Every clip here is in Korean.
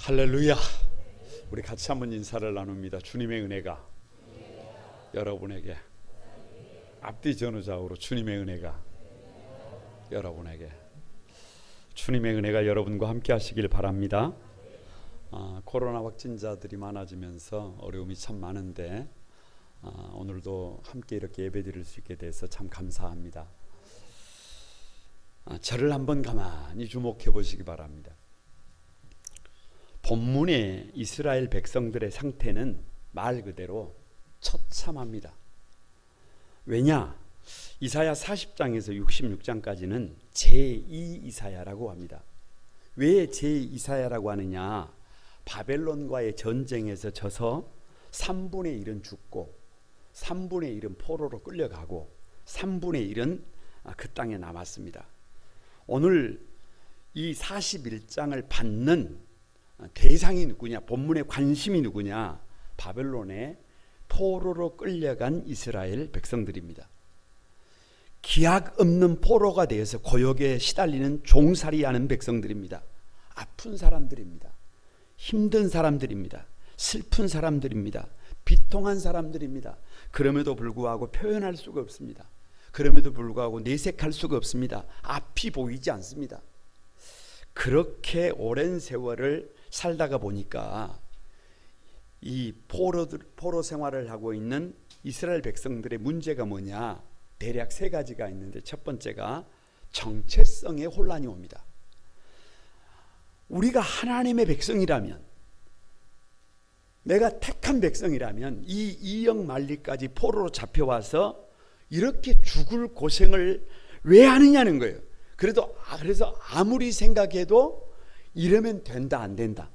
할렐루야. 우리 같이 한번 인사를 나눕니다. 주님의 은혜가 여러분에게, 앞뒤 전후좌우로 주님의 은혜가 여러분에게, 주님의 은혜가 여러분과 함께 하시길 바랍니다. 코로나 확진자들이 많아지면서 어려움이 참 많은데 오늘도 함께 이렇게 예배드릴 수 있게 돼서 참 감사합니다. 저를 한번 가만히 주목해 보시기 바랍니다. 본문의 이스라엘 백성들의 상태는 말 그대로 처참합니다. 왜냐? 이사야 40장에서 66장까지는 제2 이사야라고 합니다. 왜 제2이사야라고 하느냐? 바벨론과의 전쟁에서 져서 3분의 1은 죽고 3분의 1은 포로로 끌려가고 3분의 1은 그 땅에 남았습니다. 오늘 이 41장을 받는 대상이 누구냐? 본문의 관심이 누구냐? 바벨론의 포로로 끌려간 이스라엘 백성들입니다. 기약 없는 포로가 되어서 고역에 시달리는 종살이하는 백성들입니다. 아픈 사람들입니다. 힘든 사람들입니다. 슬픈 사람들입니다. 비통한 사람들입니다. 그럼에도 불구하고 표현할 수가 없습니다. 그럼에도 불구하고 내색할 수가 없습니다. 앞이 보이지 않습니다. 그렇게 오랜 세월을 살다가 보니까 이 포로 생활을 하고 있는 이스라엘 백성들의 문제가 뭐냐? 대략 세 가지가 있는데, 첫 번째가 정체성의 혼란이 옵니다. 우리가 하나님의 백성이라면, 내가 택한 백성이라면 이 이역 만리까지 포로로 잡혀와서 이렇게 죽을 고생을 왜 하느냐는 거예요. 그래서 아무리 생각해도 이러면 된다, 안 된다?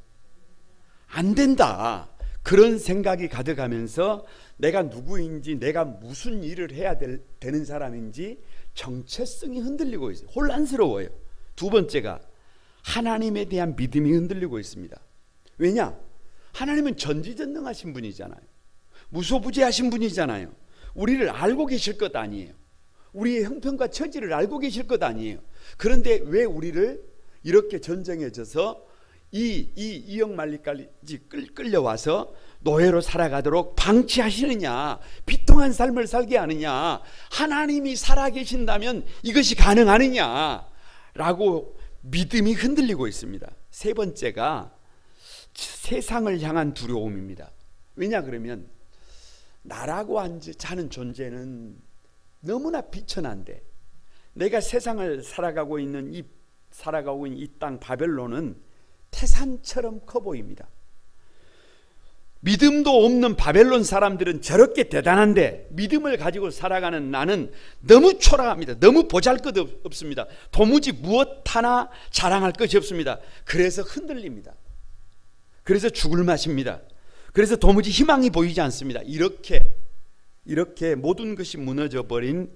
안 된다. 그런 생각이 가득하면서 내가 누구인지, 내가 무슨 일을 해야 되는 사람인지 정체성이 흔들리고 있어요. 혼란스러워요. 두 번째가 하나님에 대한 믿음이 흔들리고 있습니다. 왜냐? 하나님은 전지전능하신 분이잖아요. 무소부재하신 분이잖아요. 우리를 알고 계실 것 아니에요. 우리의 형편과 처지를 알고 계실 것 아니에요. 그런데 왜 우리를 이렇게 전쟁에 져서 이역 만리까지 끌려와서 노예로 살아가도록 방치하시느냐? 비통한 삶을 살게 하느냐? 하나님이 살아계신다면 이것이 가능하느냐? 라고 믿음이 흔들리고 있습니다. 세 번째가 세상을 향한 두려움입니다. 왜냐 그러면 나라고 하는 존재는 너무나 비천한데, 내가 세상을 살아가고 있는 이 땅 바벨론은 태산처럼 커 보입니다. 믿음도 없는 바벨론 사람들은 저렇게 대단한데 믿음을 가지고 살아가는 나는 너무 초라합니다. 너무 보잘것없습니다. 도무지 무엇 하나 자랑할 것이 없습니다. 그래서 흔들립니다. 그래서 죽을 맛입니다. 그래서 도무지 희망이 보이지 않습니다. 이렇게 모든 것이 무너져 버린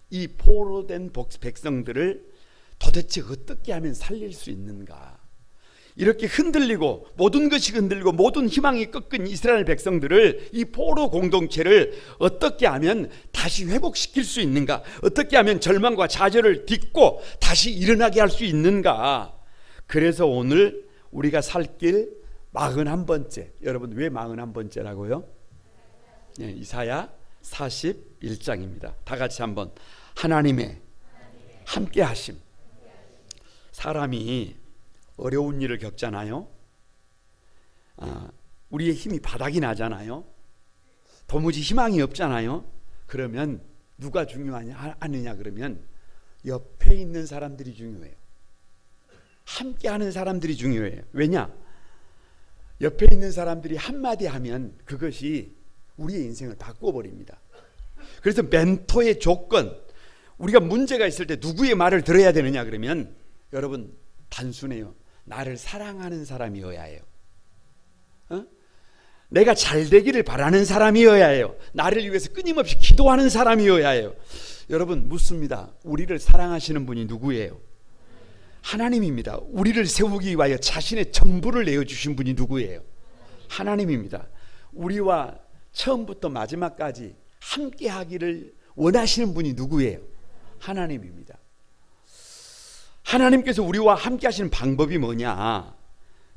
이 포로된 백성들을 도대체 어떻게 하면 살릴 수 있는가? 이렇게 흔들리고 모든 것이 흔들리고 모든 희망이 꺾인 이스라엘 백성들을, 이 포로 공동체를 어떻게 하면 다시 회복시킬 수 있는가? 어떻게 하면 절망과 좌절을 딛고 다시 일어나게 할 수 있는가? 그래서 오늘 우리가 살 길 41번째. 여러분, 왜 41번째라고요? 네, 이사야 41장입니다. 다 같이 한번. 하나님의 함께 하심. 사람이 어려운 일을 겪잖아요. 우리의 힘이 바닥이 나잖아요. 도무지 희망이 없잖아요. 그러면 누가 중요하느냐 그러면 옆에 있는 사람들이 중요해요. 함께 하는 사람들이 중요해요. 왜냐? 옆에 있는 사람들이 한마디 하면 그것이 우리의 인생을 바꿔버립니다. 그래서 멘토의 조건, 우리가 문제가 있을 때 누구의 말을 들어야 되느냐 그러면 여러분 단순해요. 나를 사랑하는 사람이어야 해요. 내가 잘 되기를 바라는 사람이어야 해요. 나를 위해서 끊임없이 기도하는 사람이어야 해요. 여러분 묻습니다. 우리를 사랑하시는 분이 누구예요? 하나님입니다. 우리를 세우기 위하여 자신의 전부를 내어주신 분이 누구예요? 하나님입니다. 우리와 처음부터 마지막까지 함께 하기를 원하시는 분이 누구예요? 하나님입니다. 하나님께서 우리와 함께 하시는 방법이 뭐냐?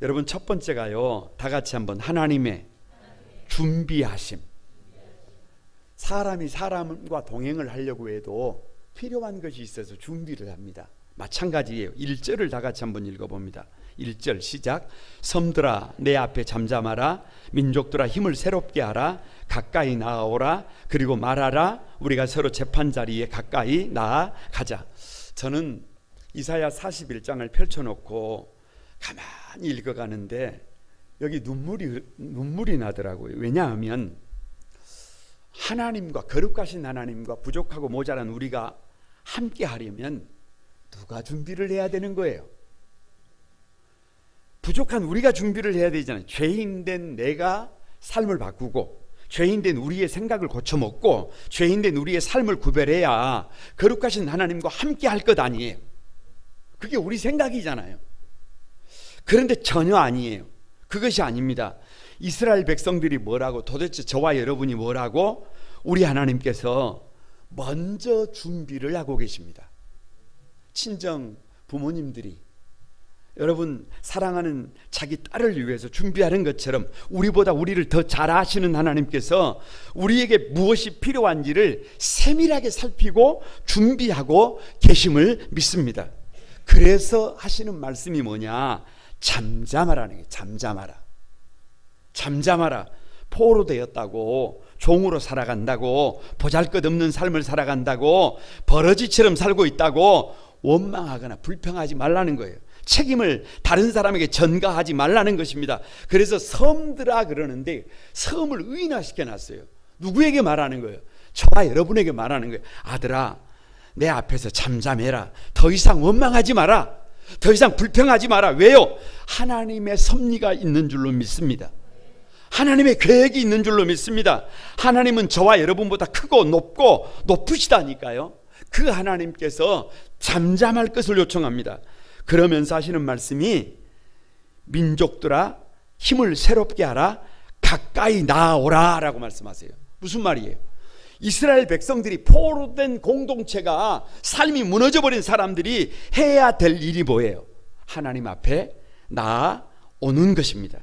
여러분 첫 번째가요, 다 같이 한번 하나님의 준비하심. 사람이 사람과 동행을 하려고 해도 필요한 것이 있어서 준비를 합니다. 마찬가지예요. 1절을 다 같이 한번 읽어봅니다. 1절 시작. 섬들아 내 앞에 잠잠하라. 민족들아 힘을 새롭게 하라. 가까이 나아오라. 그리고 말하라. 우리가 서로 재판자리에 가까이 나아가자. 저는 이사야 41장을 펼쳐놓고 가만히 읽어가는데 여기 눈물이 나더라고요. 왜냐하면 하나님과, 거룩하신 하나님과 부족하고 모자란 우리가 함께 하려면 누가 준비를 해야 되는 거예요? 부족한 우리가 준비를 해야 되잖아요. 죄인된 내가 삶을 바꾸고, 죄인된 우리의 생각을 고쳐먹고, 죄인된 우리의 삶을 구별해야 거룩하신 하나님과 함께 할 것 아니에요. 그게 우리 생각이잖아요. 그런데 전혀 아니에요. 그것이 아닙니다. 이스라엘 백성들이 뭐라고, 도대체 저와 여러분이 뭐라고? 우리 하나님께서 먼저 준비를 하고 계십니다. 친정 부모님들이 여러분 사랑하는 자기 딸을 위해서 준비하는 것처럼 우리보다 우리를 더 잘 아시는 하나님께서 우리에게 무엇이 필요한지를 세밀하게 살피고 준비하고 계심을 믿습니다. 그래서 하시는 말씀이 뭐냐? 잠잠하라는 거예요. 잠잠하라. 포로 되었다고, 종으로 살아간다고, 보잘것없는 삶을 살아간다고, 버러지처럼 살고 있다고 원망하거나 불평하지 말라는 거예요. 책임을 다른 사람에게 전가하지 말라는 것입니다. 그래서 섬들아 그러는데 섬을 의인화시켜 놨어요. 누구에게 말하는 거예요? 저와 여러분에게 말하는 거예요. 아들아 내 앞에서 잠잠해라. 더 이상 원망하지 마라. 더 이상 불평하지 마라. 왜요? 하나님의 섭리가 있는 줄로 믿습니다. 하나님의 계획이 있는 줄로 믿습니다. 하나님은 저와 여러분보다 크고 높고 높으시다니까요. 그 하나님께서 잠잠할 것을 요청합니다. 그러면서 하시는 말씀이 민족들아 힘을 새롭게 하라. 가까이 나아오라 라고 말씀하세요. 무슨 말이에요? 이스라엘 백성들이 포로 된 공동체가, 삶이 무너져버린 사람들이 해야 될 일이 뭐예요? 하나님 앞에 나아오는 것입니다.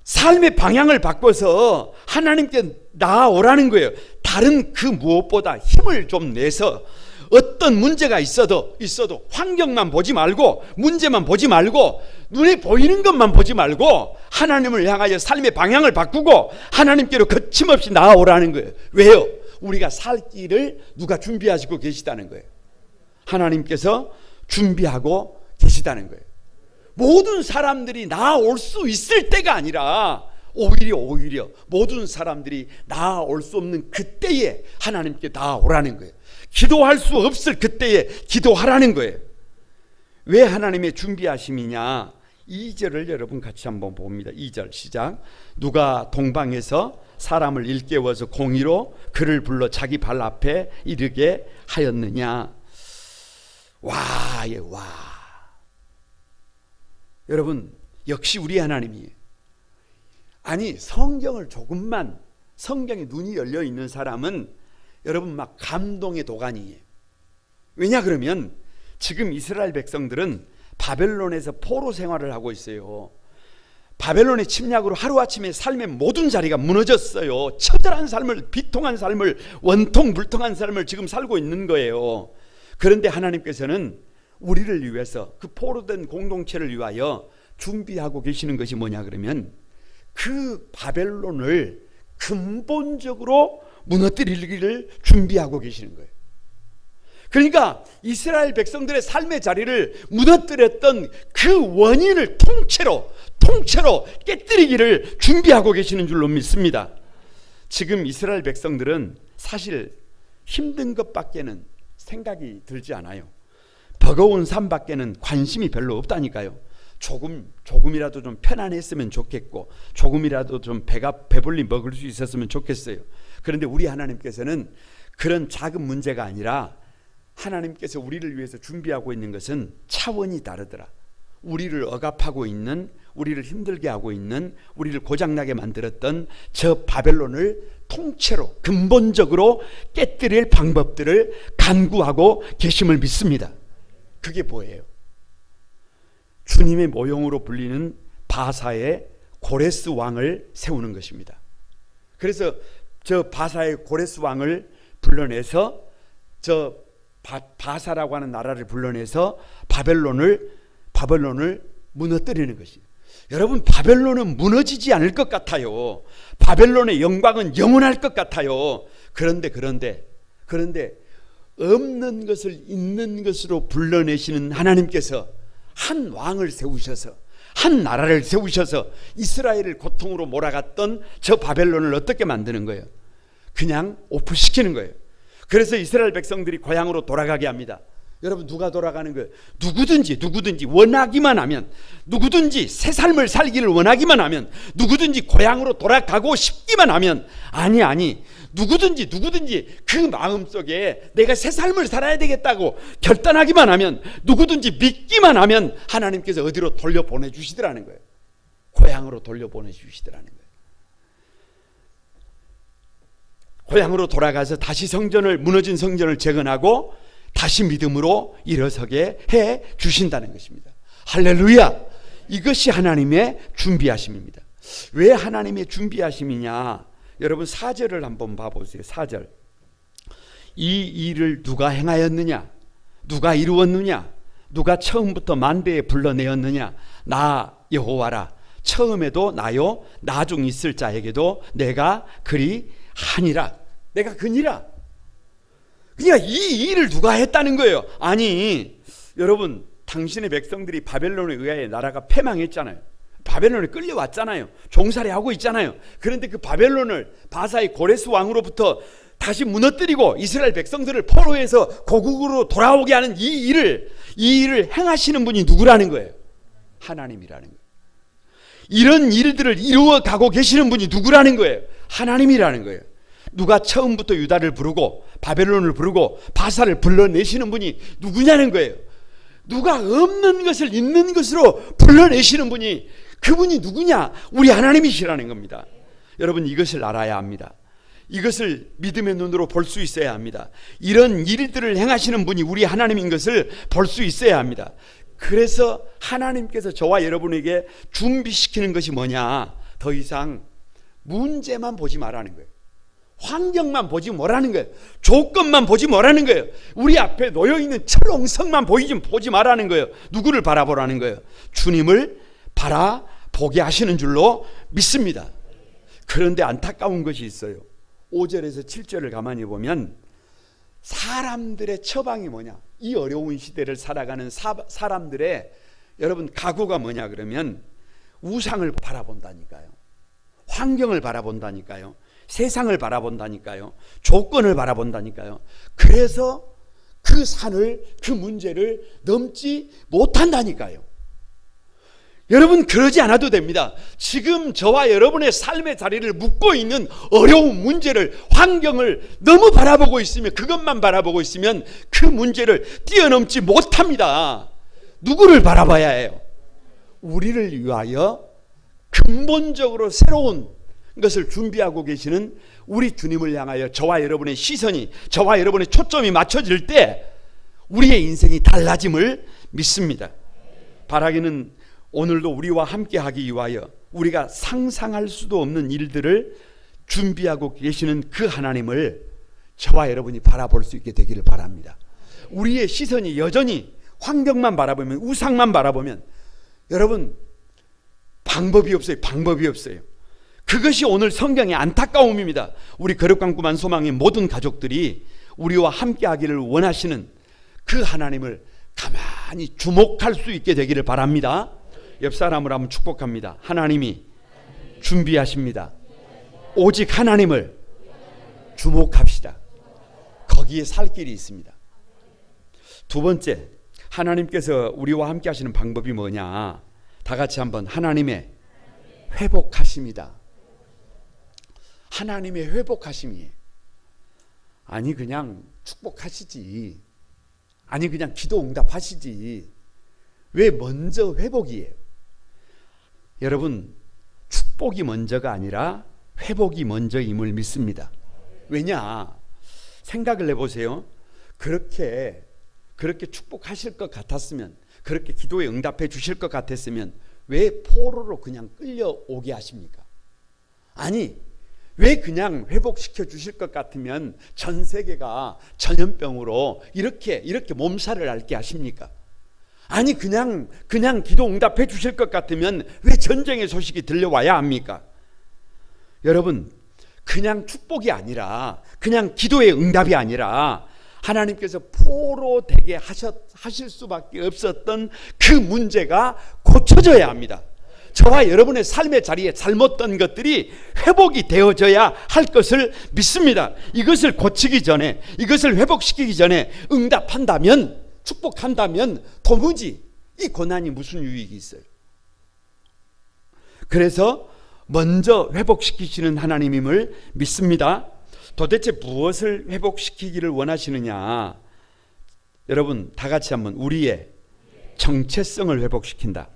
삶의 방향을 바꿔서 하나님께 나아오라는 거예요. 다른 그 무엇보다 힘을 좀 내서 어떤 문제가 있어도 환경만 보지 말고, 문제만 보지 말고, 눈에 보이는 것만 보지 말고 하나님을 향하여 삶의 방향을 바꾸고 하나님께로 거침없이 나아오라는 거예요. 왜요? 우리가 살 길을 누가 준비하시고 계시다는 거예요. 하나님께서 준비하고 계시다는 거예요. 모든 사람들이 나아올 수 있을 때가 아니라 오히려 모든 사람들이 나아올 수 없는 그때에 하나님께 나아오라는 거예요. 기도할 수 없을 그때에 기도하라는 거예요. 왜 하나님의 준비하심이냐? 2절을 여러분 같이 한번 봅니다. 2절 시작. 누가 동방에서 사람을 일깨워서 공의로 그를 불러 자기 발 앞에 이르게 하였느냐? 와. 여러분 역시 우리 하나님이에요. 아니 성경을 조금만, 성경에 눈이 열려 있는 사람은 여러분 막 감동의 도가니예요. 왜냐 그러면 지금 이스라엘 백성들은 바벨론에서 포로 생활을 하고 있어요. 바벨론의 침략으로 하루아침에 삶의 모든 자리가 무너졌어요. 처절한 삶을, 비통한 삶을, 원통불통한 삶을 지금 살고 있는 거예요. 그런데 하나님께서는 우리를 위해서, 그 포로된 공동체를 위하여 준비하고 계시는 것이 뭐냐 그러면 그 바벨론을 근본적으로 무너뜨리기를 준비하고 계시는 거예요. 그러니까 이스라엘 백성들의 삶의 자리를 무너뜨렸던 그 원인을 통째로 깨뜨리기를 준비하고 계시는 줄로 믿습니다. 지금 이스라엘 백성들은 사실 힘든 것밖에는 생각이 들지 않아요. 버거운 삶밖에는 관심이 별로 없다니까요. 조금이라도 좀 편안했으면 좋겠고, 조금이라도 좀 배불리 먹을 수 있었으면 좋겠어요. 그런데 우리 하나님께서는 그런 작은 문제가 아니라 하나님께서 우리를 위해서 준비하고 있는 것은 차원이 다르더라. 우리를 억압하고 있는, 우리를 힘들게 하고 있는, 우리를 고장나게 만들었던 저 바벨론을 통째로 근본적으로 깨뜨릴 방법들을 간구하고 계심을 믿습니다. 그게 뭐예요? 주님의 모형으로 불리는 바사의 고레스 왕을 세우는 것입니다. 그래서 저 바사의 고레스 왕을 불러내서 저 바사라고 하는 나라를 불러내서 바벨론을 무너뜨리는 것이에요. 여러분, 바벨론은 무너지지 않을 것 같아요. 바벨론의 영광은 영원할 것 같아요. 그런데 없는 것을 있는 것으로 불러내시는 하나님께서 한 왕을 세우셔서, 한 나라를 세우셔서 이스라엘을 고통으로 몰아갔던 저 바벨론을 어떻게 만드는 거예요? 그냥 오프시키는 거예요. 그래서 이스라엘 백성들이 고향으로 돌아가게 합니다. 여러분, 누가 돌아가는 거예요? 누구든지 원하기만 하면, 누구든지 새 삶을 살기를 원하기만 하면, 누구든지 고향으로 돌아가고 싶기만 하면, 아니 누구든지 그 마음속에 내가 새 삶을 살아야 되겠다고 결단하기만 하면, 누구든지 믿기만 하면 하나님께서 어디로 돌려보내주시더라는 거예요. 고향으로 돌려보내주시더라는 거예요. 고향으로 돌아가서 다시 무너진 성전을 재건하고 다시 믿음으로 일어서게 해 주신다는 것입니다. 할렐루야! 이것이 하나님의 준비하심입니다. 왜 하나님의 준비하심이냐? 여러분, 4절을 한번 봐보세요. 4절. 이 일을 누가 행하였느냐? 누가 이루었느냐? 누가 처음부터 만대에 불러내었느냐? 나 여호와라. 처음에도 나요, 나중 있을 자에게도 내가 그리 하니라. 내가 그니라. 그러니까 이 일을 누가 했다는 거예요? 아니, 여러분, 당신의 백성들이 바벨론에 의하여 나라가 패망했잖아요. 바벨론에 끌려왔잖아요. 종살이 하고 있잖아요. 그런데 그 바벨론을 바사의 고레스 왕으로부터 다시 무너뜨리고 이스라엘 백성들을 포로해서 고국으로 돌아오게 하는 이 일을 행하시는 분이 누구라는 거예요? 하나님이라는 거예요. 이런 일들을 이루어 가고 계시는 분이 누구라는 거예요? 하나님이라는 거예요. 누가 처음부터 유다를 부르고 바벨론을 부르고 바사를 불러내시는 분이 누구냐는 거예요. 누가 없는 것을 있는 것으로 불러내시는 분이, 그분이 누구냐? 우리 하나님이시라는 겁니다. 여러분, 이것을 알아야 합니다. 이것을 믿음의 눈으로 볼 수 있어야 합니다. 이런 일들을 행하시는 분이 우리 하나님인 것을 볼 수 있어야 합니다. 그래서 하나님께서 저와 여러분에게 준비시키는 것이 뭐냐? 더 이상 문제만 보지 말라는 거예요. 환경만 보지 말라는 거예요. 조건만 보지 말라는 거예요. 우리 앞에 놓여있는 철옹성만 보지 말라는 거예요. 누구를 바라보라는 거예요? 주님을 바라보게 하시는 줄로 믿습니다. 그런데 안타까운 것이 있어요. 5절에서 7절을 가만히 보면 사람들의 처방이 뭐냐? 이 어려운 시대를 살아가는 사람들의, 여러분, 각오가 뭐냐 그러면 우상을 바라본다니까요. 환경을 바라본다니까요. 세상을 바라본다니까요. 조건을 바라본다니까요. 그래서 그 산을, 그 문제를 넘지 못한다니까요. 여러분, 그러지 않아도 됩니다. 지금 저와 여러분의 삶의 자리를 묻고 있는 어려운 문제를, 환경을 너무 바라보고 있으면, 그것만 바라보고 있으면 그 문제를 뛰어넘지 못합니다. 누구를 바라봐야 해요? 우리를 위하여 근본적으로 새로운 것을 준비하고 계시는 우리 주님을 향하여 저와 여러분의 시선이, 저와 여러분의 초점이 맞춰질 때 우리의 인생이 달라짐을 믿습니다. 바라기는 오늘도 우리와 함께 하기 위하여 우리가 상상할 수도 없는 일들을 준비하고 계시는 그 하나님을 저와 여러분이 바라볼 수 있게 되기를 바랍니다. 우리의 시선이 여전히 환경만 바라보면, 우상만 바라보면, 여러분, 방법이 없어요. 그것이 오늘 성경의 안타까움입니다. 우리 거룩광구만 소망의 모든 가족들이 우리와 함께 하기를 원하시는 그 하나님을 가만히 주목할 수 있게 되기를 바랍니다. 옆 사람을 한번 축복합니다. 하나님이 준비하십니다. 오직 하나님을 주목합시다. 거기에 살 길이 있습니다. 두 번째, 하나님께서 우리와 함께 하시는 방법이 뭐냐? 다 같이 한번, 하나님의 회복하십니다. 하나님의 회복하심이에요. 아니, 그냥 축복하시지. 아니, 그냥 기도 응답하시지. 왜 먼저 회복이에요? 여러분, 축복이 먼저가 아니라 회복이 먼저임을 믿습니다. 왜냐? 생각을 해보세요. 그렇게 축복하실 것 같았으면, 그렇게 기도에 응답해 주실 것 같았으면 왜 포로로 그냥 끌려오게 하십니까? 아니, 왜 그냥 회복시켜 주실 것 같으면 전 세계가 전염병으로 이렇게 몸살을 앓게 하십니까? 아니, 그냥 기도 응답해 주실 것 같으면 왜 전쟁의 소식이 들려와야 합니까? 여러분, 그냥 축복이 아니라, 그냥 기도의 응답이 아니라 하나님께서 포로 되게 하실 수밖에 없었던 그 문제가 고쳐져야 합니다. 저와 여러분의 삶의 자리에 잘못된 것들이 회복이 되어져야 할 것을 믿습니다. 이것을 고치기 전에, 이것을 회복시키기 전에 응답한다면, 축복한다면 도무지 이 고난이 무슨 유익이 있어요? 그래서 먼저 회복시키시는 하나님임을 믿습니다. 도대체 무엇을 회복시키기를 원하시느냐? 여러분, 다 같이 한번 우리의 정체성을 회복시킨다.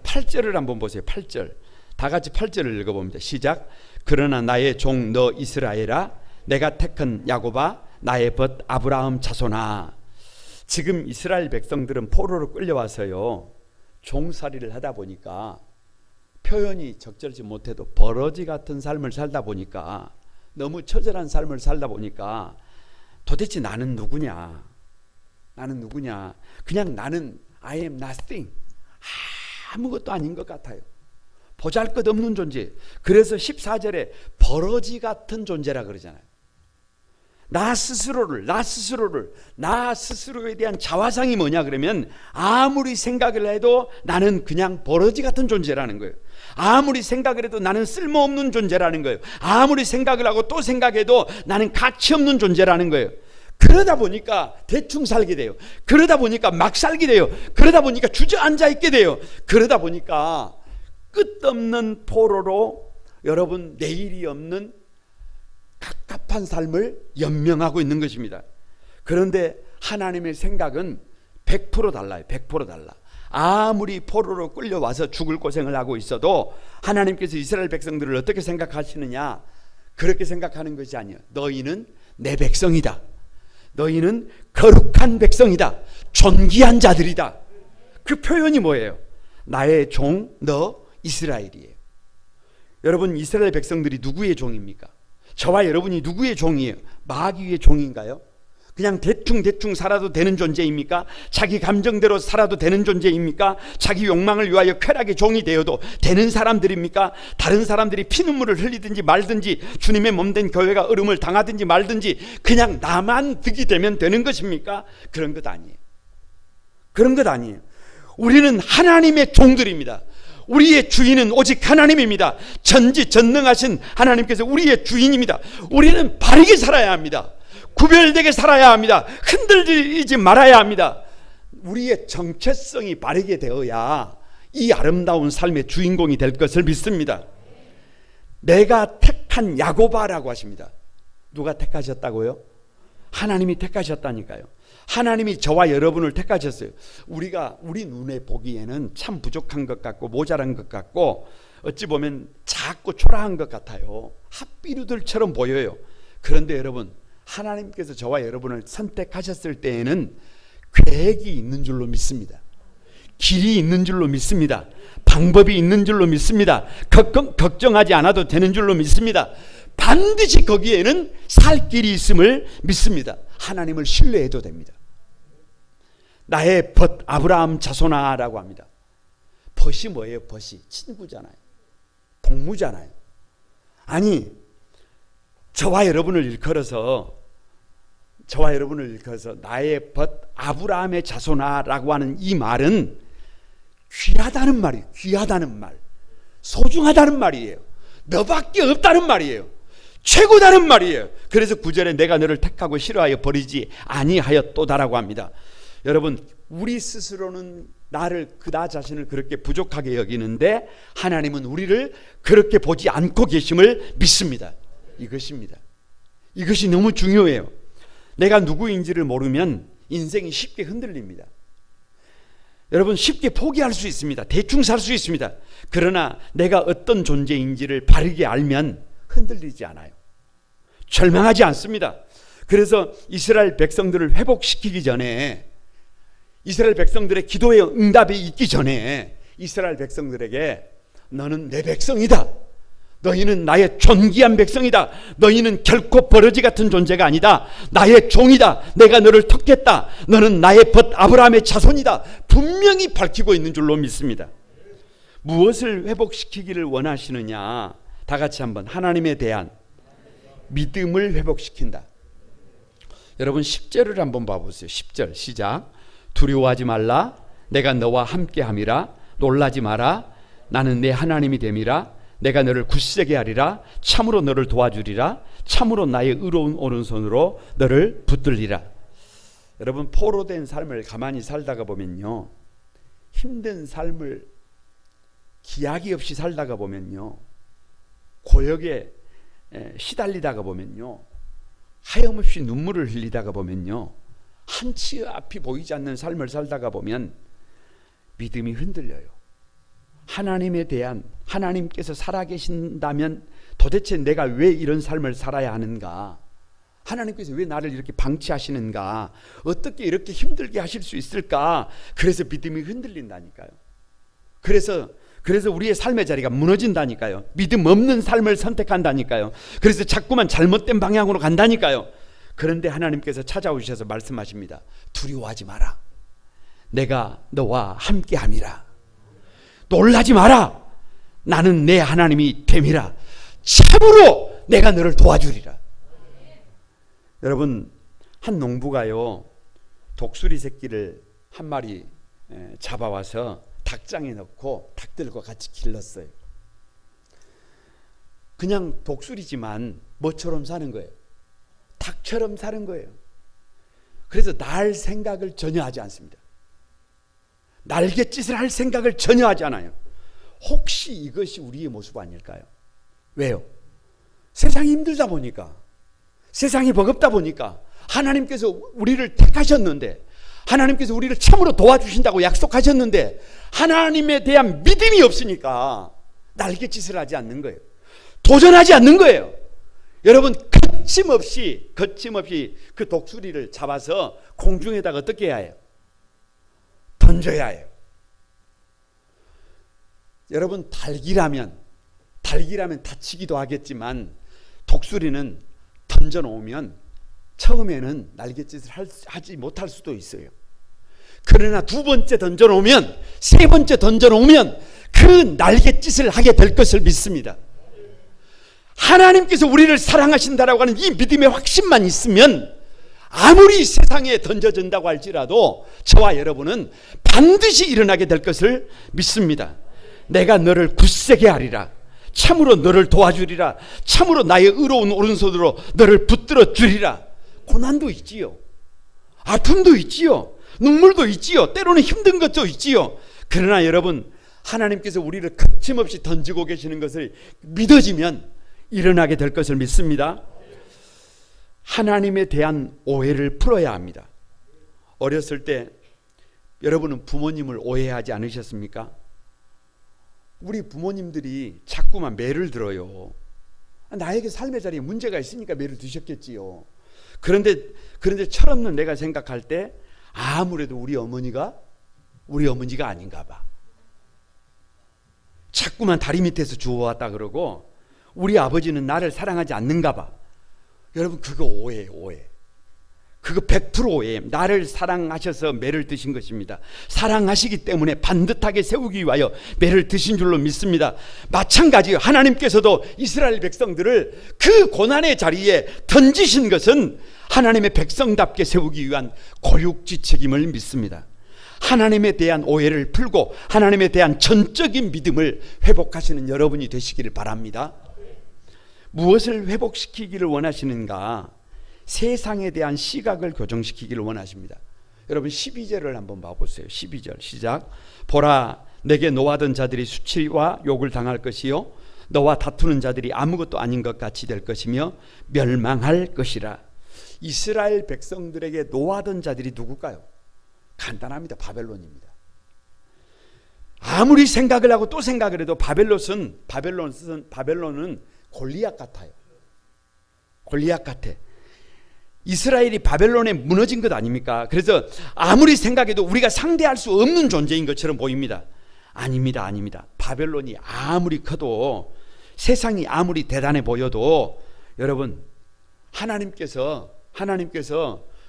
8절을 한번 보세요. 8절. 다 같이 8절을 읽어봅니다. 시작. 그러나 나의 종 너 이스라엘아, 내가 택한 야곱아, 나의 벗 아브라함 자손아. 지금 이스라엘 백성들은 포로로 끌려와서요, 종살이를 하다 보니까, 표현이 적절치 못해도 버러지 같은 삶을 살다 보니까, 너무 처절한 삶을 살다 보니까 도대체 나는 누구냐? 나는 누구냐? 그냥 나는 I am nothing. 아무것도 아닌 것 같아요. 보잘것없는 존재. 그래서 14절에 버러지 같은 존재라 그러잖아요. 나 스스로에 대한 자화상이 뭐냐 그러면, 아무리 생각을 해도 나는 그냥 버러지 같은 존재라는 거예요. 아무리 생각을 해도 나는 쓸모없는 존재라는 거예요. 아무리 생각을 하고 또 생각해도 나는 가치 없는 존재라는 거예요. 그러다 보니까 대충 살게 돼요. 그러다 보니까 막 살게 돼요. 그러다 보니까 주저앉아 있게 돼요. 그러다 보니까 끝없는 포로로 여러분 내일이 없는 갑갑한 삶을 연명하고 있는 것입니다. 그런데 하나님의 생각은 100% 달라요. 100% 달라. 아무리 포로로 끌려와서 죽을 고생을 하고 있어도 하나님께서 이스라엘 백성들을 어떻게 생각하시느냐? 그렇게 생각하는 것이 아니에요. 너희는 내 백성이다. 너희는 거룩한 백성이다. 존귀한 자들이다. 그 표현이 뭐예요? 나의 종 너 이스라엘이에요. 여러분, 이스라엘 백성들이 누구의 종입니까? 저와 여러분이 누구의 종이에요? 마귀의 종인가요? 그냥 대충 살아도 되는 존재입니까? 자기 감정대로 살아도 되는 존재입니까? 자기 욕망을 위하여 쾌락의 종이 되어도 되는 사람들입니까? 다른 사람들이 피눈물을 흘리든지 말든지, 주님의 몸된 교회가 얼음을 당하든지 말든지 그냥 나만 득이 되면 되는 것입니까? 그런 것 아니에요. 그런 것 아니에요. 우리는 하나님의 종들입니다. 우리의 주인은 오직 하나님입니다. 전지전능하신 하나님께서 우리의 주인입니다. 우리는 바르게 살아야 합니다. 구별되게 살아야 합니다. 흔들리지 말아야 합니다. 우리의 정체성이 바르게 되어야 이 아름다운 삶의 주인공이 될 것을 믿습니다. 내가 택한 야곱아라고 하십니다. 누가 택하셨다고요? 하나님이 택하셨다니까요. 하나님이 저와 여러분을 택하셨어요. 우리 눈에 보기에는 참 부족한 것 같고 모자란 것 같고 어찌 보면 작고 초라한 것 같아요. 핫비루들처럼 보여요. 그런데 여러분, 하나님께서 저와 여러분을 선택하셨을 때에는 계획이 있는 줄로 믿습니다. 길이 있는 줄로 믿습니다. 방법이 있는 줄로 믿습니다. 걱정하지 않아도 되는 줄로 믿습니다. 반드시 거기에는 살 길이 있음을 믿습니다. 하나님을 신뢰해도 됩니다. 나의 벗 아브라함 자손아라고 합니다. 벗이 뭐예요? 벗이 친구잖아요. 동무잖아요. 아니, 저와 여러분을 일컬어서 나의 벗 아브라함의 자손아라고 하는 이 말은 귀하다는 말이에요. 귀하다는 말, 소중하다는 말이에요. 너밖에 없다는 말이에요. 최고다는 말이에요. 그래서 9절에 내가 너를 택하고 싫어하여 버리지 아니하였도다라고 합니다. 여러분, 우리 스스로는 나 자신을 그렇게 부족하게 여기는데 하나님은 우리를 그렇게 보지 않고 계심을 믿습니다. 이것입니다. 이것이 너무 중요해요. 내가 누구인지를 모르면 인생이 쉽게 흔들립니다. 여러분, 쉽게 포기할 수 있습니다. 대충 살 수 있습니다. 그러나 내가 어떤 존재인지를 바르게 알면 흔들리지 않아요. 절망하지 않습니다. 그래서 이스라엘 백성들을 회복시키기 전에, 이스라엘 백성들의 기도의 응답이 있기 전에 이스라엘 백성들에게 너는 내 백성이다. 너희는 나의 존귀한 백성이다. 너희는 결코 버러지 같은 존재가 아니다. 나의 종이다. 내가 너를 택했다. 너는 나의 벗 아브라함의 자손이다. 분명히 밝히고 있는 줄로 믿습니다. 무엇을 회복시키기를 원하시느냐? 다 같이 한번 하나님에 대한 믿음을 회복시킨다. 여러분 10절을 한번 봐보세요. 10절 시작. 두려워하지 말라. 내가 너와 함께함이라. 놀라지 마라. 나는 내 하나님이 됨이라. 내가 너를 굳세게 하리라. 참으로 너를 도와주리라. 참으로 나의 의로운 오른손으로 너를 붙들리라. 여러분 포로된 삶을 가만히 살다가 보면요, 힘든 삶을 기약이 없이 살다가 보면요, 고역에 시달리다가 보면요, 하염없이 눈물을 흘리다가 보면요, 한치 앞이 보이지 않는 삶을 살다가 보면 믿음이 흔들려요. 하나님에 대한, 하나님께서 살아계신다면 도대체 내가 왜 이런 삶을 살아야 하는가? 하나님께서 왜 나를 이렇게 방치하시는가? 어떻게 이렇게 힘들게 하실 수 있을까? 그래서 믿음이 흔들린다니까요. 그래서 우리의 삶의 자리가 무너진다니까요. 믿음 없는 삶을 선택한다니까요. 그래서 자꾸만 잘못된 방향으로 간다니까요. 그런데 하나님께서 찾아오셔서 말씀하십니다. 두려워하지 마라. 내가 너와 함께함이라. 놀라지 마라. 나는 내 하나님이 됨이라. 참으로 내가 너를 도와주리라. 여러분 한 농부가요, 독수리 새끼를 한 마리 잡아와서 닭장에 넣고 닭들과 같이 길렀어요. 그냥 독수리지만 뭐처럼 사는 거예요? 닭처럼 사는 거예요. 그래서 날 생각을 전혀 하지 않습니다. 날갯짓을 할 생각을 전혀 하지 않아요. 혹시 이것이 우리의 모습 아닐까요? 왜요? 세상이 힘들다 보니까, 세상이 버겁다 보니까 하나님께서 우리를 택하셨는데, 하나님께서 우리를 참으로 도와주신다고 약속하셨는데 하나님에 대한 믿음이 없으니까 날갯짓을 하지 않는 거예요. 도전하지 않는 거예요. 여러분 거침없이 그 독수리를 잡아서 공중에다가 어떻게 해야 해요? 던져야 해요. 여러분 닭이라면 다치기도 하겠지만 독수리는 던져놓으면 처음에는 날갯짓을 하지 못할 수도 있어요. 그러나 두 번째 던져놓으면, 세 번째 던져놓으면 그 날갯짓을 하게 될 것을 믿습니다. 하나님께서 우리를 사랑하신다라고 하는 이 믿음의 확신만 있으면 아무리 세상에 던져진다고 할지라도 저와 여러분은 반드시 일어나게 될 것을 믿습니다. 내가 너를 굳세게 하리라. 참으로 너를 도와주리라. 참으로 나의 의로운 오른손으로 너를 붙들어 주리라. 고난도 있지요. 아픔도 있지요. 눈물도 있지요. 때로는 힘든 것도 있지요. 그러나 여러분 하나님께서 우리를 거침없이 던지고 계시는 것을 믿어지면 일어나게 될 것을 믿습니다. 하나님에 대한 오해를 풀어야 합니다. 어렸을 때 여러분은 부모님을 오해하지 않으셨습니까? 우리 부모님들이 자꾸만 매를 들어요. 나에게 삶의 자리에 문제가 있으니까 매를 드셨겠지요. 그런데 철없는 내가 생각할 때 아무래도 우리 어머니가 아닌가 봐. 자꾸만 다리 밑에서 주워왔다 그러고 우리 아버지는 나를 사랑하지 않는가 봐. 여러분 그거 오해예요. 오해. 그거 100% 오해예요. 나를 사랑하셔서 매를 드신 것입니다. 사랑하시기 때문에 반듯하게 세우기 위하여 매를 드신 줄로 믿습니다. 마찬가지예요. 하나님께서도 이스라엘 백성들을 그 고난의 자리에 던지신 것은 하나님의 백성답게 세우기 위한 고육지책임을 믿습니다. 하나님에 대한 오해를 풀고 하나님에 대한 전적인 믿음을 회복하시는 여러분이 되시기를 바랍니다. 무엇을 회복시키기를 원하시는가? 세상에 대한 시각을 교정시키기를 원하십니다. 여러분 12절을 한번 봐보세요. 12절 시작. 보라, 내게 노하던 자들이 수치와 욕을 당할 것이요 너와 다투는 자들이 아무것도 아닌 것 같이 될 것이며 멸망할 것이라. 이스라엘 백성들에게 노하던 자들이 누굴까요? 간단합니다. 바벨론입니다. 아무리 생각을 하고 또 생각을 해도 바벨론은 골리앗 같아요. 골리앗 같아. 이스라엘이 바벨론에 무너진 것 아닙니까? 그래서 아무리 생각해도 우리가 상대할 수 없는 존재인 것처럼 보입니다. 아닙니다. 아닙니다. 바벨론이 아무리 커도, 세상이 아무리 대단해 보여도, 여러분, 하나님께서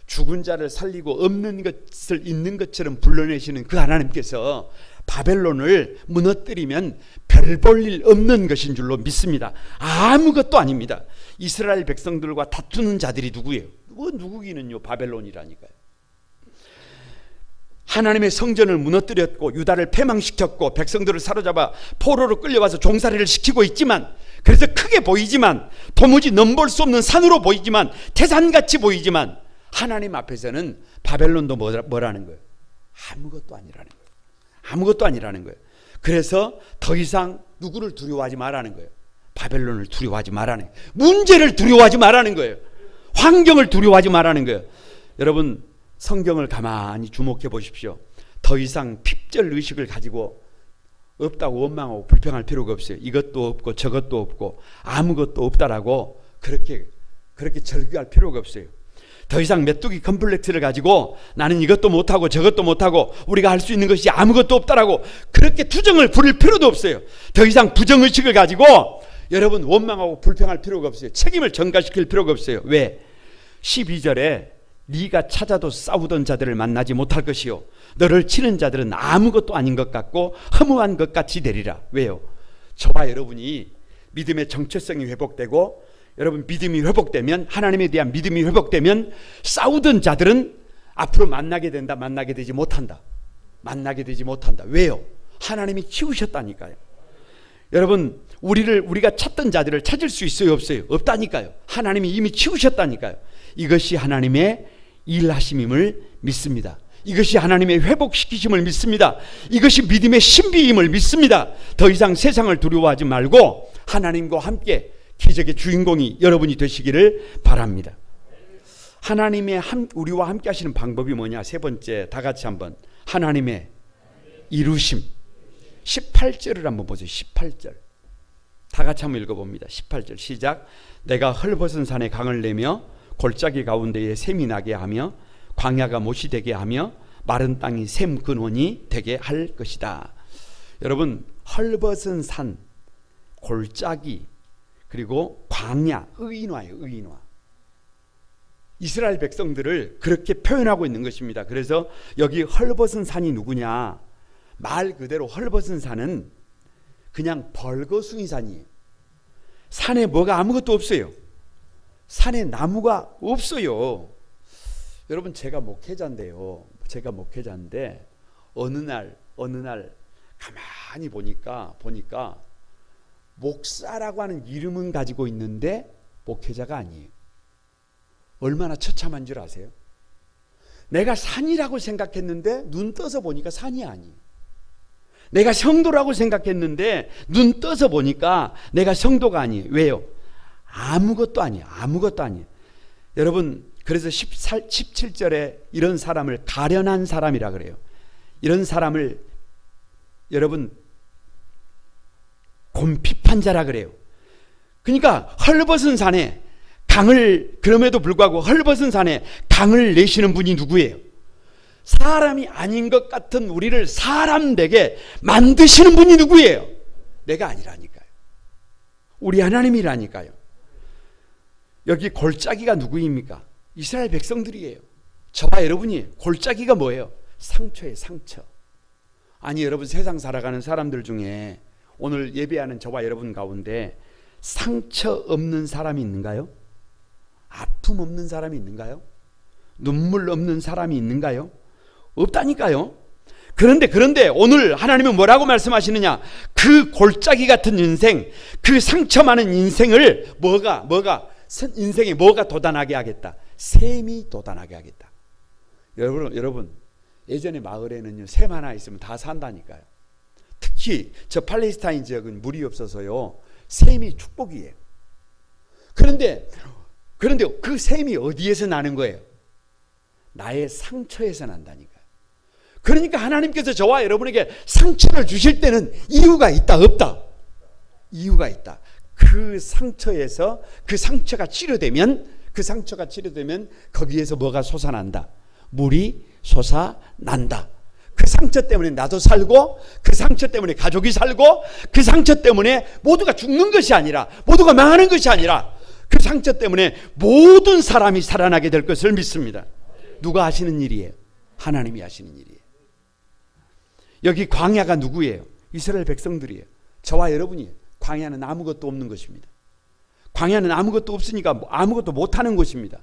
죽은 자를 살리고 없는 것을 있는 것처럼 불러내시는 그 하나님께서 바벨론을 무너뜨리면 별 볼 일 없는 것인 줄로 믿습니다. 아무것도 아닙니다. 이스라엘 백성들과 다투는 자들이 누구예요? 누구기는요? 바벨론이라니까요. 하나님의 성전을 무너뜨렸고 유다를 패망시켰고 백성들을 사로잡아 포로로 끌려와서 종살이를 시키고 있지만, 그래서 크게 보이지만, 도무지 넘볼 수 없는 산으로 보이지만, 태산같이 보이지만, 하나님 앞에서는 바벨론도 뭐라는 거예요? 아무것도 아니라는 거예요. 아무것도 아니라는 거예요. 그래서 더 이상 누구를 두려워하지 말라는 거예요. 바벨론을 두려워하지 말라는 거예요. 문제를 두려워하지 말라는 거예요. 환경을 두려워하지 말라는 거예요. 여러분, 성경을 가만히 주목해 보십시오. 더 이상 핍절 의식을 가지고 없다고 원망하고 불평할 필요가 없어요. 이것도 없고 저것도 없고 아무것도 없다라고 그렇게 절규할 필요가 없어요. 더 이상 메뚜기 컴플렉스를 가지고 나는 이것도 못하고 저것도 못하고 우리가 할 수 있는 것이 아무것도 없다라고 그렇게 투정을 부릴 필요도 없어요. 더 이상 부정의식을 가지고 여러분 원망하고 불평할 필요가 없어요. 책임을 전가시킬 필요가 없어요. 왜? 12절에 네가 찾아도 싸우던 자들을 만나지 못할 것이요 너를 치는 자들은 아무것도 아닌 것 같고 허무한 것 같이 되리라. 왜요? 저와 여러분이 믿음의 정체성이 회복되고 여러분 믿음이 회복되면, 하나님에 대한 믿음이 회복되면 싸우던 자들은 앞으로 만나게 된다, 만나게 되지 못한다. 만나게 되지 못한다. 왜요? 하나님이 치우셨다니까요. 여러분, 우리가 찾던 자들을 찾을 수 있어요, 없어요? 없다니까요. 하나님이 이미 치우셨다니까요. 이것이 하나님의 일하심임을 믿습니다. 이것이 하나님의 회복시키심을 믿습니다. 이것이 믿음의 신비임을 믿습니다. 더 이상 세상을 두려워하지 말고 하나님과 함께 기적의 주인공이 여러분이 되시기를 바랍니다. 하나님의 우리와 함께 하시는 방법이 뭐냐? 세 번째, 다 같이 한번 하나님의 이루심. 18절을 한번 보세요. 18절 다 같이 한번 읽어봅니다. 18절 시작. 내가 헐벗은 산에 강을 내며 골짜기 가운데에 샘이 나게 하며 광야가 못이 되게 하며 마른 땅이 샘 근원이 되게 할 것이다. 여러분, 헐벗은 산, 골짜기, 그리고 광야, 의인화예요. 의인화. 이스라엘 백성들을 그렇게 표현하고 있는 것입니다. 그래서 여기 헐벗은 산이 누구냐? 말 그대로 헐벗은 산은 그냥 벌거숭이 산이에요. 산에 뭐가 아무것도 없어요. 산에 나무가 없어요. 여러분, 제가 목회자인데요. 제가 목회자인데 어느 날 가만히 보니까 목사라고 하는 이름은 가지고 있는데 목회자가 아니에요. 얼마나 처참한 줄 아세요? 내가 산이라고 생각했는데 눈 떠서 보니까 산이 아니에요. 내가 성도라고 생각했는데 눈 떠서 보니까 내가 성도가 아니에요. 왜요? 아무것도 아니에요. 아무것도 아니에요. 여러분, 그래서 17절에 이런 사람을 가련한 사람이라 그래요. 이런 사람을 여러분 곰핍한 자라 그래요. 그러니까 헐벗은 산에 그럼에도 불구하고 헐벗은 산에 강을 내시는 분이 누구예요? 사람이 아닌 것 같은 우리를 사람 되게 만드시는 분이 누구예요? 내가 아니라니까요. 우리 하나님이라니까요. 여기 골짜기가 누구입니까? 이스라엘 백성들이에요. 저와 여러분이에요. 골짜기가 뭐예요? 상처예요. 상처. 아니, 여러분, 세상 살아가는 사람들 중에 오늘 예배하는 저와 여러분 가운데 상처 없는 사람이 있는가요? 아픔 없는 사람이 있는가요? 눈물 없는 사람이 있는가요? 없다니까요. 그런데 오늘 하나님은 뭐라고 말씀하시느냐? 그 골짜기 같은 인생, 그 상처 많은 인생을 인생에 뭐가 돋아나게 하겠다? 샘이 돋아나게 하겠다. 여러분 예전에 마을에는요, 샘 하나 있으면 다 산다니까요. 특히 저 팔레스타인 지역은 물이 없어서요, 샘이 축복이에요. 그런데 그 샘이 어디에서 나는 거예요? 나의 상처에서 난다니까요. 그러니까 하나님께서 저와 여러분에게 상처를 주실 때는 이유가 있다, 없다? 이유가 있다. 그 상처가 치료되면 거기에서 뭐가 솟아난다? 물이 솟아난다. 그 상처 때문에 나도 살고, 그 상처 때문에 가족이 살고, 그 상처 때문에 모두가 죽는 것이 아니라, 모두가 망하는 것이 아니라, 그 상처 때문에 모든 사람이 살아나게 될 것을 믿습니다. 누가 하시는 일이에요? 하나님이 하시는 일이에요. 여기 광야가 누구예요? 이스라엘 백성들이에요. 저와 여러분이에요. 광야는 아무것도 없는 것입니다. 광야는 아무것도 없으니까 아무것도 못하는 것입니다.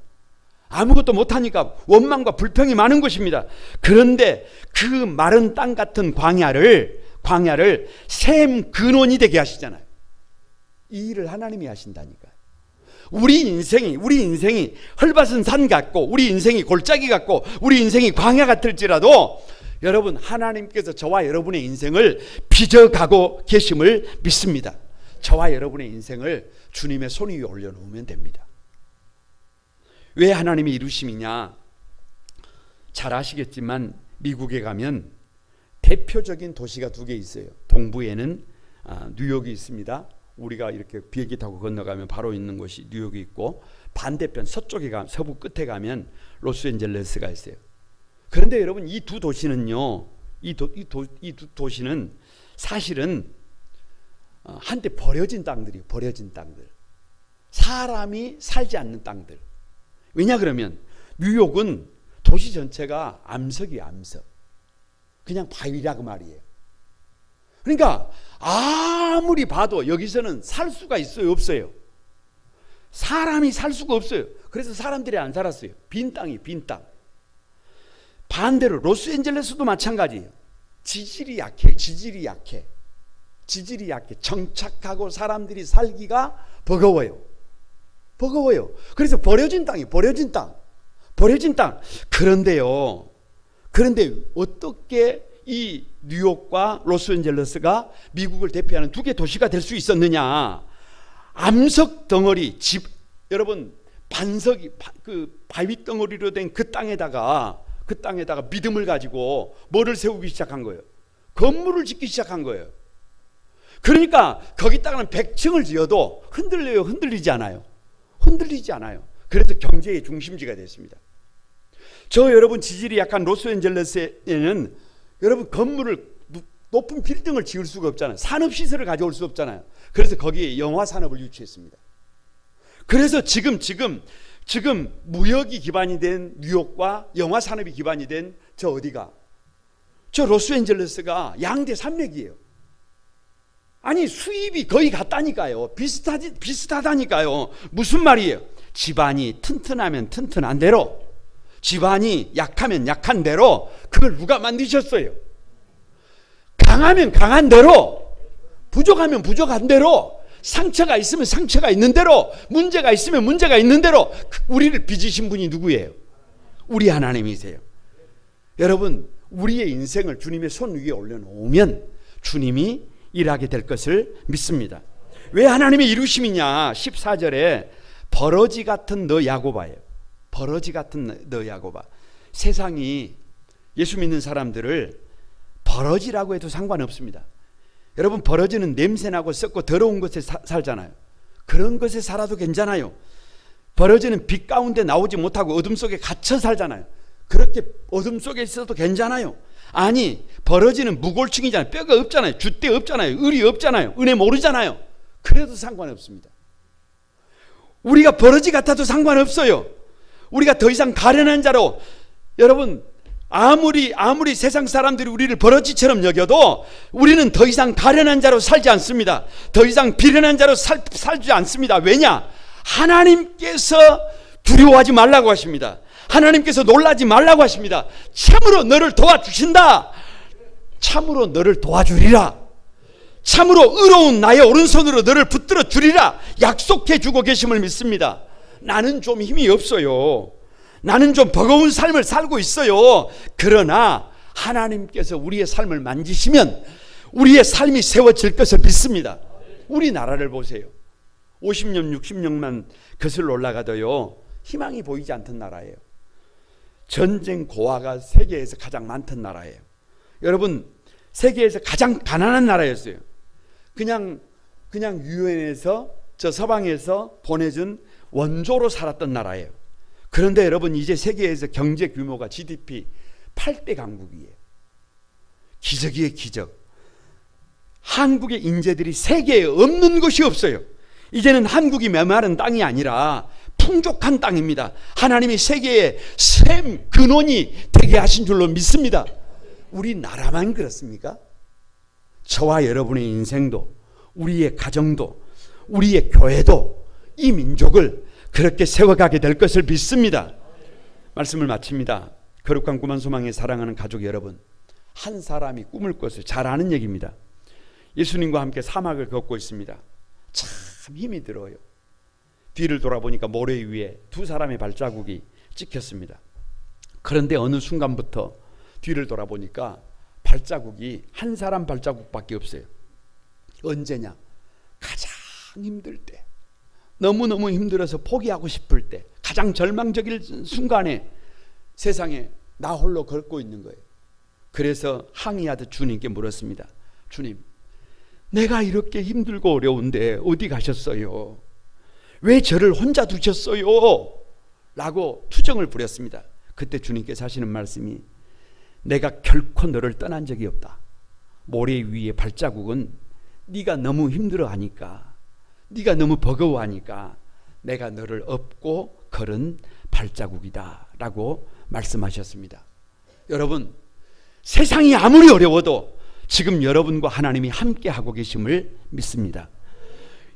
아무것도 못하니까 원망과 불평이 많은 것입니다. 그런데 그 마른 땅 같은 광야를 샘 근원이 되게 하시잖아요. 이 일을 하나님이 하신다니까요. 우리 인생이 헐벗은 산 같고, 우리 인생이 골짜기 같고, 우리 인생이 광야 같을지라도 여러분, 하나님께서 저와 여러분의 인생을 빚어가고 계심을 믿습니다. 저와 여러분의 인생을 주님의 손 위에 올려놓으면 됩니다. 왜 하나님이 이루심이냐? 잘 아시겠지만 미국에 가면 대표적인 도시가 두 개 있어요. 동부에는 뉴욕이 있습니다. 우리가 이렇게 비행기 타고 건너가면 바로 있는 곳이 뉴욕이 있고, 반대편 서쪽에 가면, 서부 끝에 가면 로스앤젤레스가 있어요. 그런데 여러분, 이 두 도시는요, 이 두 도시는 사실은 한때 버려진 땅들이에요. 버려진 땅들, 사람이 살지 않는 땅들. 왜냐 그러면 뉴욕은 도시 전체가 암석이에요. 암석. 그냥 바위라고 말이에요. 그러니까 아무리 봐도 여기서는 살 수가 있어요? 없어요? 사람이 살 수가 없어요. 그래서 사람들이 안 살았어요. 빈 땅이 빈 땅. 반대로 로스앤젤레스도 마찬가지예요. 지질이 약해. 정착하고 사람들이 살기가 버거워요. 그래서 버려진 땅이 버려진 땅. 그런데 어떻게 이 뉴욕과 로스앤젤레스가 미국을 대표하는 두 개 도시가 될 수 있었느냐? 암석 덩어리, 여러분, 반석이 그 바위 덩어리로 된 그 땅에다가 믿음을 가지고 뭐를 세우기 시작한 거예요? 건물을 짓기 시작한 거예요. 그러니까 거기다가는 100층을 지어도 흔들려요? 흔들리지 않아요? 그래서 경제의 중심지가 됐습니다. 여러분, 지질이 약한 로스앤젤레스에는 여러분, 높은 빌딩을 지을 수가 없잖아요. 산업시설을 가져올 수 없잖아요. 그래서 거기에 영화 산업을 유치했습니다. 그래서 지금 무역이 기반이 된 뉴욕과 영화 산업이 기반이 된 저 로스앤젤레스가 양대 산맥이에요. 아니, 수입이 거의 같다니까요. 비슷하다니까요. 무슨 말이에요? 집안이 튼튼하면 튼튼한 대로, 집안이 약하면 약한 대로, 그걸 누가 만드셨어요? 강하면 강한 대로, 부족하면 부족한 대로, 상처가 있으면 상처가 있는 대로, 문제가 있으면 문제가 있는 대로 우리를 빚으신 분이 누구예요? 우리 하나님이세요. 여러분, 우리의 인생을 주님의 손 위에 올려놓으면 주님이 일하게 될 것을 믿습니다. 왜 하나님의 이루심이냐? 14절에 버러지 같은 너 야고바예요. 버러지 같은 너 야고바. 세상이 예수 믿는 사람들을 버러지라고 해도 상관없습니다. 여러분, 버러지는 냄새나고 썩고 더러운 곳에 살잖아요. 그런 곳에 살아도 괜찮아요. 버러지는 빛 가운데 나오지 못하고 어둠 속에 갇혀 살잖아요. 그렇게 어둠 속에 있어도 괜찮아요. 아니, 버러지는 무골충이잖아요. 뼈가 없잖아요. 줏대 없잖아요. 을이 없잖아요. 은혜 모르잖아요. 그래도 상관없습니다. 우리가 버러지 같아도 상관없어요. 우리가 더 이상 가련한 자로, 여러분, 아무리 세상 사람들이 우리를 버러지처럼 여겨도 우리는 더 이상 가련한 자로 살지 않습니다. 더 이상 비련한 자로 살지 않습니다. 왜냐? 하나님께서 두려워하지 말라고 하십니다. 하나님께서 놀라지 말라고 하십니다. 참으로 너를 도와주신다. 참으로 너를 도와주리라. 참으로 의로운 나의 오른손으로 너를 붙들어 주리라 약속해 주고 계심을 믿습니다. 나는 좀 힘이 없어요. 나는 좀 버거운 삶을 살고 있어요. 그러나 하나님께서 우리의 삶을 만지시면 우리의 삶이 세워질 것을 믿습니다. 우리나라를 보세요. 50년 60년만 거슬러 올라가도요, 희망이 보이지 않던 나라예요. 전쟁 고아가 세계에서 가장 많던 나라예요. 여러분, 세계에서 가장 가난한 나라였어요. 그냥 유엔에서, 저 서방에서 보내준 원조로 살았던 나라예요. 그런데 여러분, 이제 세계에서 경제 규모가 GDP 8대 강국이에요. 기적이에요, 기적. 한국의 인재들이 세계에 없는 곳이 없어요. 이제는 한국이 메마른 땅이 아니라 풍족한 땅입니다. 하나님이 세계의 샘 근원이 되게 하신 줄로 믿습니다. 우리나라만 그렇습니까? 저와 여러분의 인생도, 우리의 가정도, 우리의 교회도 이 민족을 그렇게 세워가게 될 것을 믿습니다. 말씀을 마칩니다. 거룩한 꿈한 소망에 사랑하는 가족 여러분, 한 사람이 꿈을 꿨어요. 잘 아는 얘기입니다. 예수님과 함께 사막을 걷고 있습니다. 참 힘이 들어요. 뒤를 돌아보니까 모래 위에 두 사람의 발자국이 찍혔습니다. 그런데 어느 순간부터 뒤를 돌아보니까 발자국이 한 사람 발자국밖에 없어요. 언제냐? 가장 힘들 때, 너무너무 힘들어서 포기하고 싶을 때, 가장 절망적일 순간에 세상에 나 홀로 걷고 있는 거예요. 그래서 항의하듯 주님께 물었습니다. 주님, 내가 이렇게 힘들고 어려운데 어디 가셨어요? 왜 저를 혼자 두셨어요? 라고 투정을 부렸습니다. 그때 주님께서 하시는 말씀이, 내가 결코 너를 떠난 적이 없다. 모래 위의 발자국은 네가 너무 힘들어하니까, 네가 너무 버거워하니까 내가 너를 업고 걸은 발자국이다 라고 말씀하셨습니다. 여러분, 세상이 아무리 어려워도 지금 여러분과 하나님이 함께하고 계심을 믿습니다.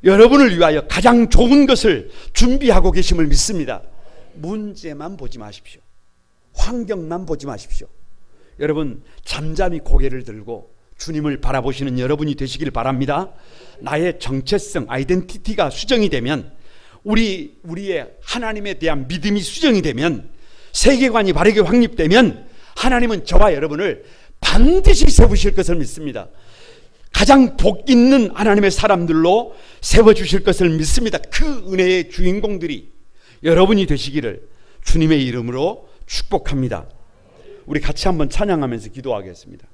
여러분을 위하여 가장 좋은 것을 준비하고 계심을 믿습니다. 문제만 보지 마십시오. 환경만 보지 마십시오. 여러분, 잠잠히 고개를 들고 주님을 바라보시는 여러분이 되시길 바랍니다. 나의 정체성, 아이덴티티가 수정이 되면, 우리의 하나님에 대한 믿음이 수정이 되면, 세계관이 바르게 확립되면 하나님은 저와 여러분을 반드시 세우실 것을 믿습니다. 가장 복 있는 하나님의 사람들로 세워주실 것을 믿습니다. 그 은혜의 주인공들이 여러분이 되시기를 주님의 이름으로 축복합니다. 우리 같이 한번 찬양하면서 기도하겠습니다.